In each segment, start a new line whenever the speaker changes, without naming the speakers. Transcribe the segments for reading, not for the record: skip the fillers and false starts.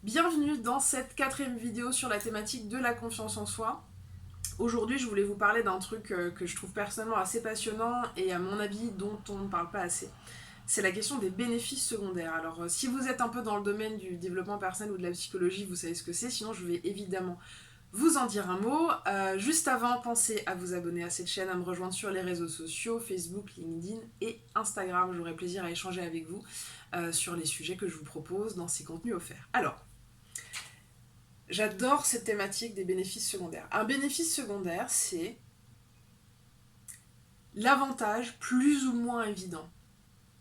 Bienvenue dans cette 4e vidéo sur la thématique de la confiance en soi. Aujourd'hui, je voulais vous parler d'un truc que je trouve personnellement assez passionnant et à mon avis dont on ne parle pas assez. C'est la question des bénéfices secondaires. Alors, si vous êtes un peu dans le domaine du développement personnel ou de la psychologie, vous savez ce que c'est, sinon je vais évidemment vous en dire un mot. Juste avant, pensez à vous abonner à cette chaîne, à me rejoindre sur les réseaux sociaux, Facebook, LinkedIn et Instagram. J'aurai plaisir à échanger avec vous sur les sujets que je vous propose dans ces contenus offerts. Alors, j'adore cette thématique des bénéfices secondaires. Un bénéfice secondaire, c'est l'avantage plus ou moins évident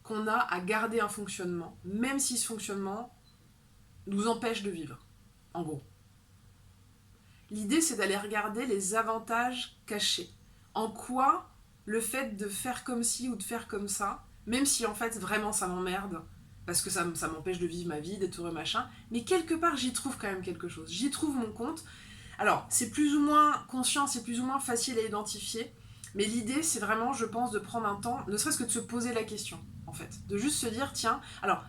qu'on a à garder un fonctionnement, même si ce fonctionnement nous empêche de vivre, en gros. L'idée, c'est d'aller regarder les avantages cachés. En quoi le fait de faire comme ci ou de faire comme ça, même si en fait vraiment ça m'emmerde, parce que ça m'empêche de vivre ma vie, d'être heureux, machin, mais quelque part j'y trouve quand même quelque chose. J'y trouve mon compte. Alors, c'est plus ou moins conscient, c'est plus ou moins facile à identifier, mais l'idée, c'est vraiment, je pense, de prendre un temps, ne serait-ce que de se poser la question, en fait. De juste se dire, tiens, alors,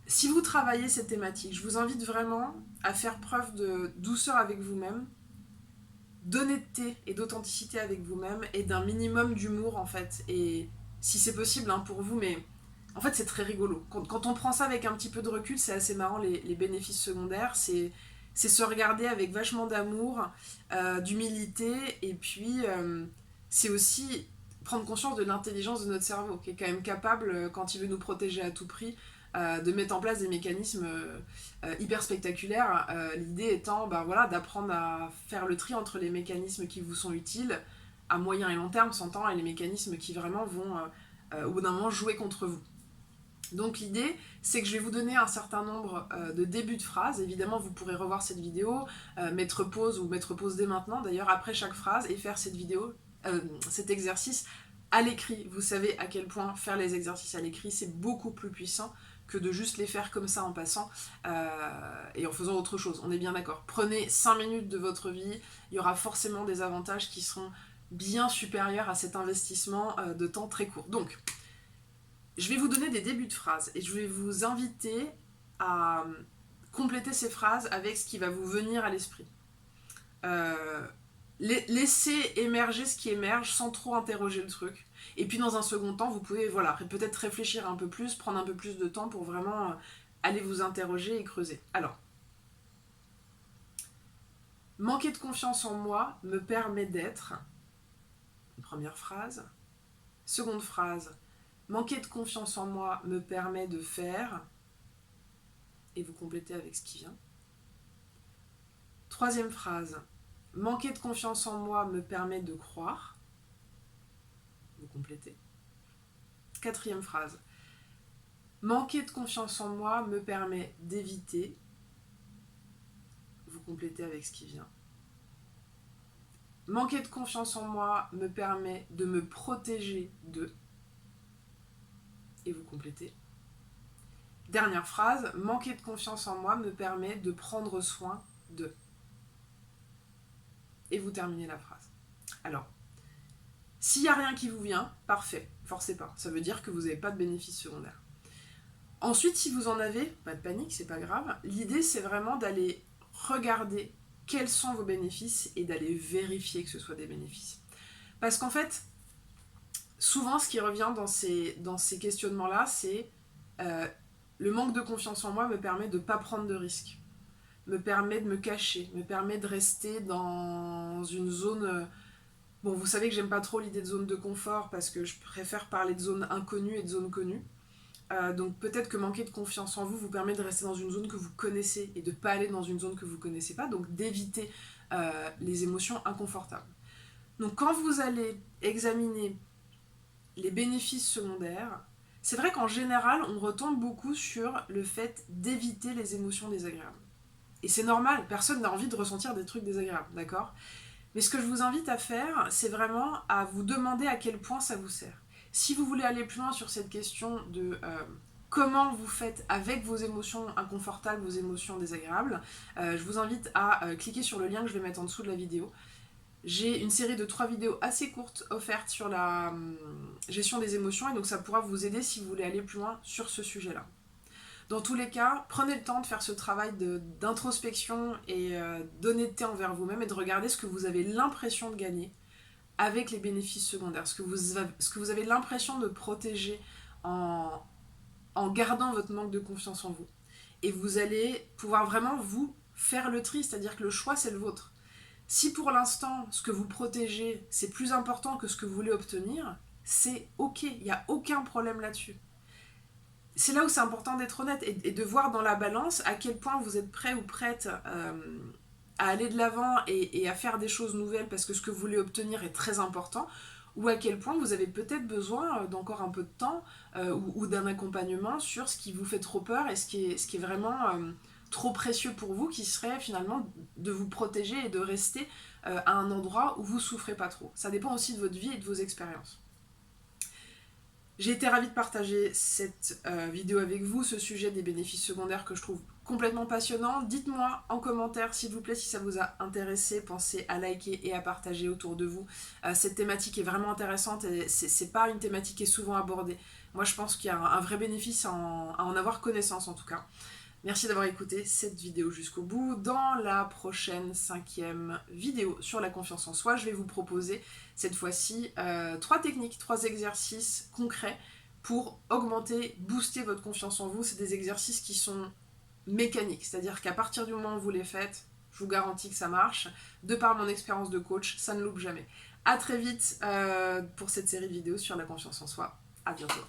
si vous travaillez cette thématique, je vous invite vraiment à faire preuve de douceur avec vous-même, d'honnêteté et d'authenticité avec vous-même, et d'un minimum d'humour, en fait. Et si c'est possible hein, pour vous, mais en fait, c'est très rigolo. Quand on prend ça avec un petit peu de recul, c'est assez marrant, les bénéfices secondaires. C'est se regarder avec vachement d'amour, d'humilité, et puis c'est aussi prendre conscience de l'intelligence de notre cerveau, qui est quand même capable, quand il veut nous protéger à tout prix, de mettre en place des mécanismes hyper spectaculaires. L'idée étant voilà, d'apprendre à faire le tri entre les mécanismes qui vous sont utiles, à moyen et long terme, s'entend, et les mécanismes qui vraiment vont, au bout d'un moment, jouer contre vous. Donc l'idée, c'est que je vais vous donner un certain nombre de débuts de phrases. Évidemment, vous pourrez revoir cette vidéo, mettre pause ou mettre pause dès maintenant, d'ailleurs, après chaque phrase, et faire cette vidéo, cet exercice à l'écrit. Vous savez à quel point faire les exercices à l'écrit, c'est beaucoup plus puissant que de juste les faire comme ça en passant et en faisant autre chose. On est bien d'accord. Prenez 5 minutes de votre vie, il y aura forcément des avantages qui seront bien supérieurs à cet investissement de temps très court. Donc, je vais vous donner des débuts de phrases et je vais vous inviter à compléter ces phrases avec ce qui va vous venir à l'esprit. Laissez émerger ce qui émerge sans trop interroger le truc. Et puis dans un second temps, vous pouvez peut-être réfléchir un peu plus, prendre un peu plus de temps pour vraiment aller vous interroger et creuser. Alors, manquer de confiance en moi me permet d'être. Première phrase. Seconde phrase. Manquer de confiance en moi me permet de faire, et vous complétez avec ce qui vient. Troisième phrase, manquer de confiance en moi me permet de croire, vous complétez. Quatrième phrase, manquer de confiance en moi me permet d'éviter, vous complétez avec ce qui vient. Manquer de confiance en moi me permet de me protéger de, et vous complétez. Dernière phrase, manquer de confiance en moi me permet de prendre soin de. Et vous terminez la phrase. Alors, s'il n'y a rien qui vous vient, parfait, forcez pas. Ça veut dire que vous n'avez pas de bénéfice secondaire. Ensuite, si vous en avez, pas de panique, c'est pas grave. L'idée, c'est vraiment d'aller regarder quels sont vos bénéfices et d'aller vérifier que ce soit des bénéfices. Parce qu'en fait, souvent, ce qui revient dans ces questionnements-là, c'est le manque de confiance en moi me permet de ne pas prendre de risques, me permet de me cacher, me permet de rester dans une zone... Bon, vous savez que j'aime pas trop l'idée de zone de confort parce que je préfère parler de zone inconnue et de zone connue. Donc peut-être que manquer de confiance en vous vous permet de rester dans une zone que vous connaissez et de ne pas aller dans une zone que vous ne connaissez pas, donc d'éviter les émotions inconfortables. Donc quand vous allez examiner les bénéfices secondaires, c'est vrai qu'en général, on retombe beaucoup sur le fait d'éviter les émotions désagréables. Et c'est normal, personne n'a envie de ressentir des trucs désagréables, d'accord ? Mais ce que je vous invite à faire, c'est vraiment à vous demander à quel point ça vous sert. Si vous voulez aller plus loin sur cette question de comment vous faites avec vos émotions inconfortables, vos émotions désagréables, je vous invite à cliquer sur le lien que je vais mettre en dessous de la vidéo. J'ai une série de 3 vidéos assez courtes offertes sur la gestion des émotions et donc ça pourra vous aider si vous voulez aller plus loin sur ce sujet-là. Dans tous les cas, prenez le temps de faire ce travail d'introspection et d'honnêteté envers vous-même et de regarder ce que vous avez l'impression de gagner avec les bénéfices secondaires, ce que vous avez l'impression de protéger en gardant votre manque de confiance en vous. Et vous allez pouvoir vraiment vous faire le tri, c'est-à-dire que le choix c'est le vôtre. Si pour l'instant ce que vous protégez c'est plus important que ce que vous voulez obtenir, c'est ok, il n'y a aucun problème là-dessus. C'est là où c'est important d'être honnête et de voir dans la balance à quel point vous êtes prêt ou prête à aller de l'avant et à faire des choses nouvelles parce que ce que vous voulez obtenir est très important, ou à quel point vous avez peut-être besoin d'encore un peu de temps ou d'un accompagnement sur ce qui vous fait trop peur et ce qui est vraiment trop précieux pour vous, qui serait finalement de vous protéger et de rester à un endroit où vous souffrez pas trop. Ça dépend aussi de votre vie et de vos expériences. J'ai été ravie de partager cette vidéo avec vous, ce sujet des bénéfices secondaires que je trouve complètement passionnant. Dites-moi en commentaire s'il vous plaît si ça vous a intéressé, pensez à liker et à partager autour de vous. Cette thématique est vraiment intéressante et c'est pas une thématique qui est souvent abordée. Moi je pense qu'il y a un vrai bénéfice à en avoir connaissance en tout cas. Merci d'avoir écouté cette vidéo jusqu'au bout. Dans la prochaine 5e vidéo sur la confiance en soi, je vais vous proposer cette fois-ci 3 techniques, 3 exercices concrets pour augmenter, booster votre confiance en vous. C'est des exercices qui sont mécaniques, c'est-à-dire qu'à partir du moment où vous les faites, je vous garantis que ça marche. De par mon expérience de coach, ça ne loupe jamais. A très vite pour cette série de vidéos sur la confiance en soi. À bientôt.